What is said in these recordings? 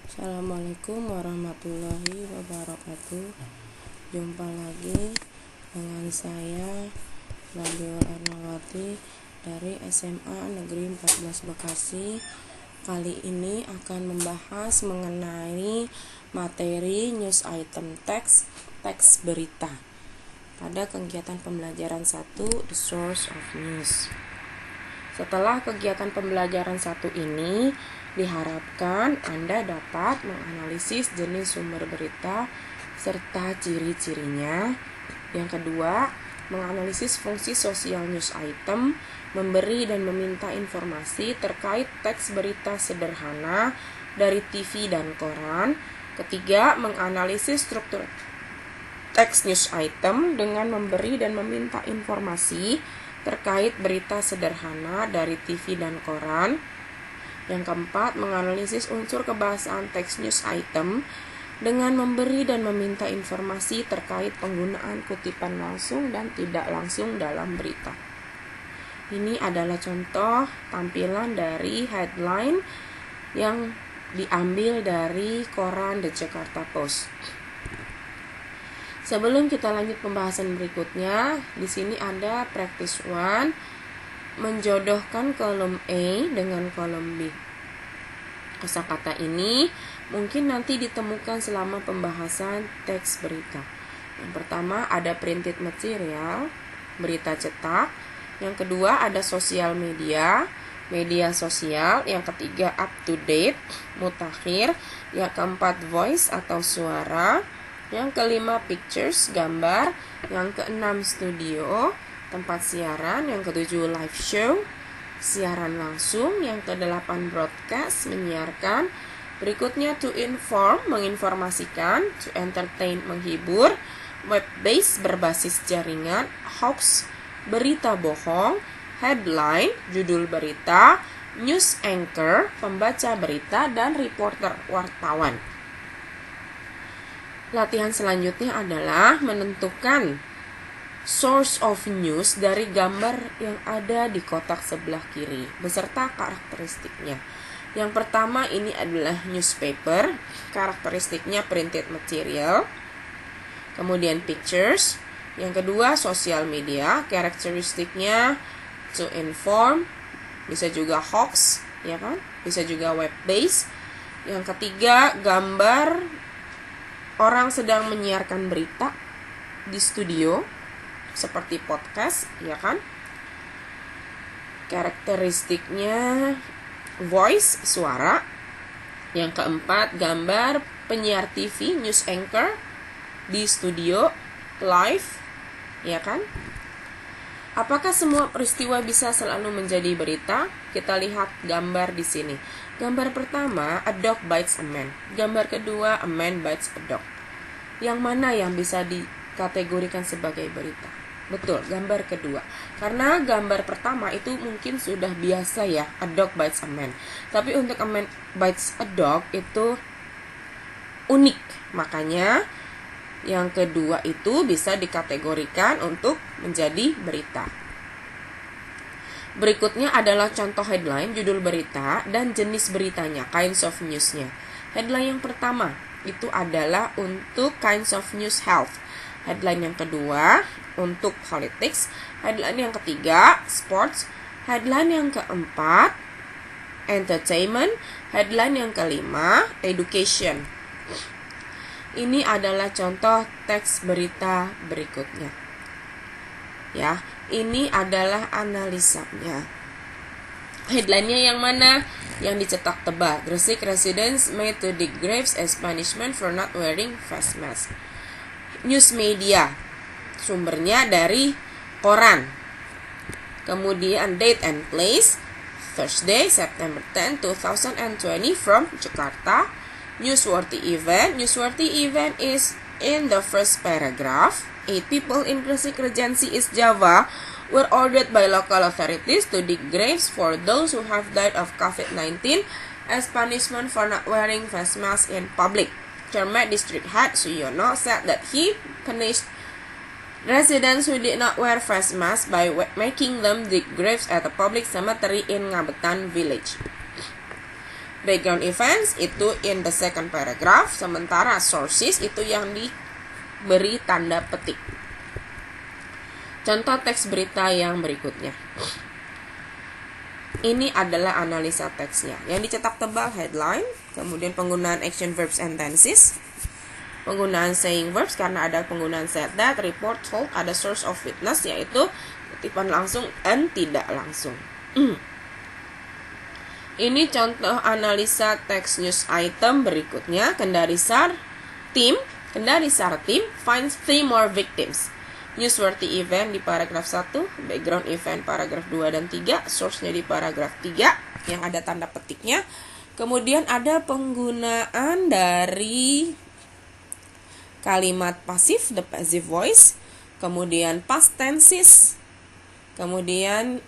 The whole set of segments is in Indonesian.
Assalamualaikum warahmatullahi wabarakatuh. Jumpa lagi dengan saya Rabiul Ernawati dari SMA Negeri 14 Bekasi. Kali ini akan membahas mengenai materi news item teks berita pada kegiatan pembelajaran 1 The Source of News. Setelah kegiatan pembelajaran 1 ini, diharapkan Anda dapat menganalisis jenis sumber berita serta ciri-cirinya. Yang kedua, menganalisis fungsi sosial news item, memberi dan meminta informasi terkait teks berita sederhana dari TV dan koran. Ketiga, menganalisis struktur teks news item dengan memberi dan meminta informasi terkait berita sederhana dari TV dan koran. Yang keempat, menganalisis unsur kebahasaan teks news item dengan memberi dan meminta informasi terkait penggunaan kutipan langsung dan tidak langsung dalam berita. Ini adalah contoh tampilan dari headline yang diambil dari koran The Jakarta Post. Sebelum kita lanjut pembahasan berikutnya, di sini ada practice 1, menjodohkan kolom A dengan kolom B. Kosakata ini mungkin nanti ditemukan selama pembahasan teks berita. Yang pertama ada printed material, berita cetak. Yang kedua ada sosial media, media sosial. Yang ketiga up to date, mutakhir. Yang keempat voice atau suara. Yang kelima pictures, gambar. Yang keenam studio, tempat siaran. Yang ketujuh live show, siaran langsung. Yang kedelapan broadcast, menyiarkan. Berikutnya to inform, menginformasikan. To entertain, menghibur. Web based, berbasis jaringan. Hoax, berita bohong. Headline, judul berita. News anchor, pembaca berita. Dan reporter, wartawan. Latihan selanjutnya adalah menentukan source of news dari gambar yang ada di kotak sebelah kiri beserta karakteristiknya. Yang pertama ini adalah newspaper, karakteristiknya printed material. Kemudian pictures. Yang kedua social media, karakteristiknya to inform, bisa juga hoax, ya kan? Bisa juga web based. Yang ketiga gambar orang sedang menyiarkan berita di studio seperti podcast, ya kan? Karakteristiknya voice, suara. Yang keempat, gambar penyiar TV, news anchor di studio live, ya kan? Apakah semua peristiwa bisa selalu menjadi berita? Kita lihat gambar di sini. Gambar pertama, a dog bites a man. Gambar kedua, a man bites a dog. Yang mana yang bisa dikategorikan sebagai berita? Betul, gambar kedua. Karena gambar pertama itu mungkin sudah biasa ya, a dog bites a man. Tapi untuk a man bites a dog itu unik. Makanya yang kedua itu bisa dikategorikan untuk menjadi berita. Berikutnya adalah contoh headline, judul berita, dan jenis beritanya, kinds of newsnya. Headline yang pertama itu adalah untuk kinds of news health. Headline yang kedua untuk politics. Headline yang ketiga sports. Headline yang keempat entertainment. Headline yang kelima education. Ini adalah contoh teks berita berikutnya. Ya, ini adalah analisanya. Headline-nya yang mana? Yang dicetak tebal. Gresik residents made to dig graves as punishment for not wearing face mask. News media. Sumbernya dari koran. Kemudian date and place. Thursday, September 10, 2020 from Jakarta. Newsworthy event. Newsworthy event is in the first paragraph. 8 people in Gresik Regency, East Java were ordered by local authorities to dig graves for those who have died of COVID-19 as punishment for not wearing face masks in public. Cermat District Head Suyono said that he punished residents who did not wear face masks by making them dig graves at a public cemetery in Ngabetan village. Background events itu in the second paragraph, sementara sources itu yang diberi tanda petik. Contoh teks berita yang berikutnya. Ini adalah analisa teksnya. Yang dicetak tebal headline, kemudian penggunaan action verbs and tenses, penggunaan saying verbs karena ada penggunaan said that, report, told, ada source of witness yaitu kutipan langsung dan tidak langsung. Ini contoh analisa teks news item berikutnya. Kendari SAR team finds 3 more victims. Newsworthy event di paragraf 1, background event paragraf 2 dan 3, source-nya di paragraf 3 yang ada tanda petiknya. Kemudian ada penggunaan dari kalimat pasif, the passive voice, kemudian past tenses, kemudian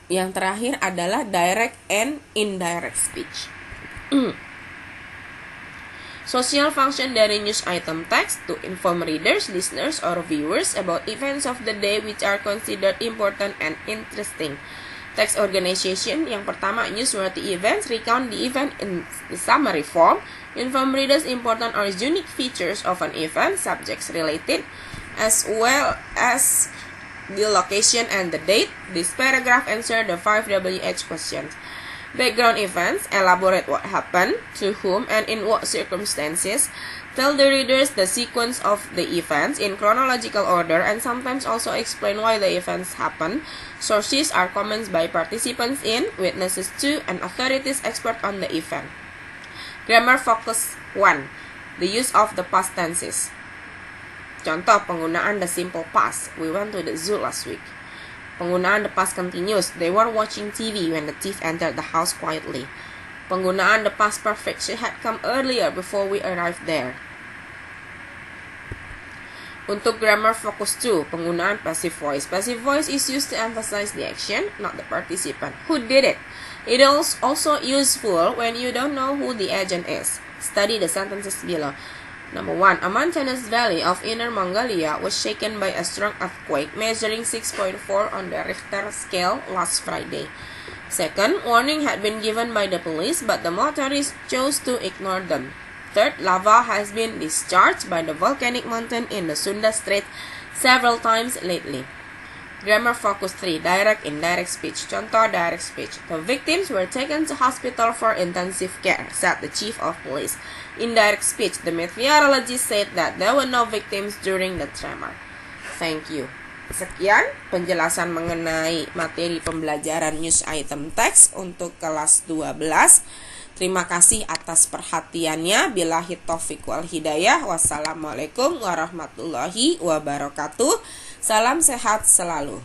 yang terakhir adalah direct and indirect speech. Social function dari news item text to inform readers, listeners, or viewers about events of the day which are considered important and interesting. Text organization yang pertama, newsworthy events, recount the event in the summary form, inform readers important or unique features of an event, subjects related, as well as the location and the date. This paragraph answer the 5 WH questions. Background events, elaborate what happened, to whom, and in what circumstances. Tell the readers the sequence of the events in chronological order and sometimes also explain why the events happen. Sources are comments by participants in, witnesses to, and authorities expert on the event. Grammar focus 1. The use of the past tenses. Contoh penggunaan the simple past. We went to the zoo last week. Penggunaan the past continuous. They were watching TV when the thief entered the house quietly. Penggunaan the past perfect. She had come earlier before we arrived there. Untuk grammar focus 2, penggunaan passive voice. Passive voice is used to emphasize the action, not the participant. Who did it? It is also useful when you don't know who the agent is. Study the sentences below. Number 1. A mountainous valley of Inner Mongolia was shaken by a strong earthquake measuring 6.4 on the Richter scale last Friday. Second, warning had been given by the police, but the motorists chose to ignore them. Third, lava has been discharged by the volcanic mountain in the Sunda Strait several times lately. Grammar focus 3. Direct indirect speech. Contoh direct speech. The victims were taken to hospital for intensive care, said the chief of police. Indirect speech. The meteorologist said that there were no victims during the tremor. Thank you. Sekian penjelasan mengenai materi pembelajaran news item text untuk kelas 12. Terima kasih atas perhatiannya. Billahi taufiq wal hidayah. Wassalamualaikum warahmatullahi wabarakatuh. Salam sehat selalu.